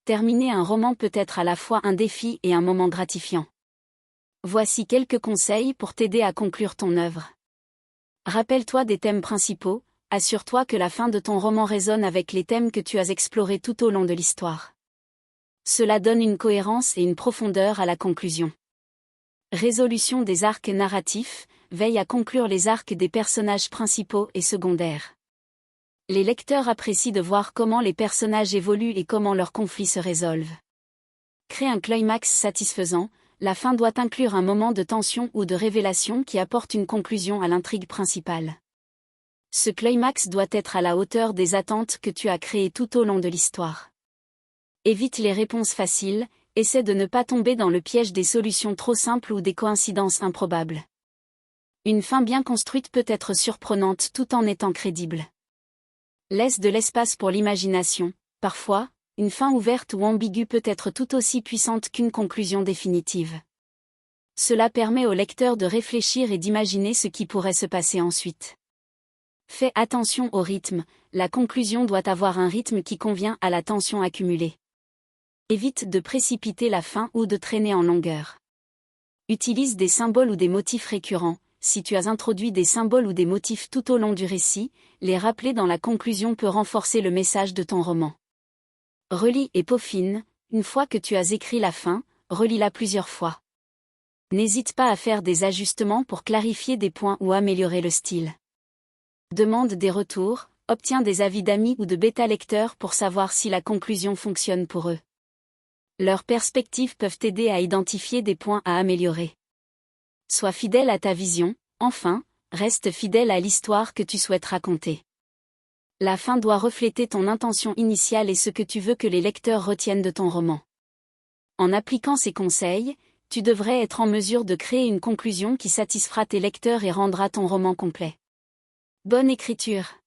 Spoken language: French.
terminer un roman peut être à la fois un défi et un moment gratifiant. Voici quelques conseils pour t'aider à conclure ton œuvre. Rappelle-toi des thèmes principaux, assure-toi que la fin de ton roman résonne avec les thèmes que tu as explorés tout au long de l'histoire. Cela donne une cohérence et une profondeur à la conclusion. Résolution des arcs narratifs, veille à conclure les arcs des personnages principaux et secondaires. Les lecteurs apprécient de voir comment les personnages évoluent et comment leurs conflits se résolvent. Crée un climax satisfaisant, la fin doit inclure un moment de tension ou de révélation qui apporte une conclusion à l'intrigue principale. Ce climax doit être à la hauteur des attentes que tu as créées tout au long de l'histoire. Évite les réponses faciles, essaie de ne pas tomber dans le piège des solutions trop simples ou des coïncidences improbables. Une fin bien construite peut être surprenante tout en étant crédible. Laisse de l'espace pour l'imagination. Parfois, une fin ouverte ou ambiguë peut être tout aussi puissante qu'une conclusion définitive. Cela permet au lecteur de réfléchir et d'imaginer ce qui pourrait se passer ensuite. Fais attention au rythme, la conclusion doit avoir un rythme qui convient à la tension accumulée. Évite de précipiter la fin ou de traîner en longueur. Utilise des symboles ou des motifs récurrents. Si tu as introduit des symboles ou des motifs tout au long du récit, les rappeler dans la conclusion peut renforcer le message de ton roman. Relis et peaufine, une fois que tu as écrit la fin, relis-la plusieurs fois. N'hésite pas à faire des ajustements pour clarifier des points ou améliorer le style. Demande des retours, obtiens des avis d'amis ou de bêta-lecteurs pour savoir si la conclusion fonctionne pour eux. Leurs perspectives peuvent t'aider à identifier des points à améliorer. Sois fidèle à ta vision, enfin, reste fidèle à l'histoire que tu souhaites raconter. La fin doit refléter ton intention initiale et ce que tu veux que les lecteurs retiennent de ton roman. En appliquant ces conseils, tu devrais être en mesure de créer une conclusion qui satisfera tes lecteurs et rendra ton roman complet. Bonne écriture!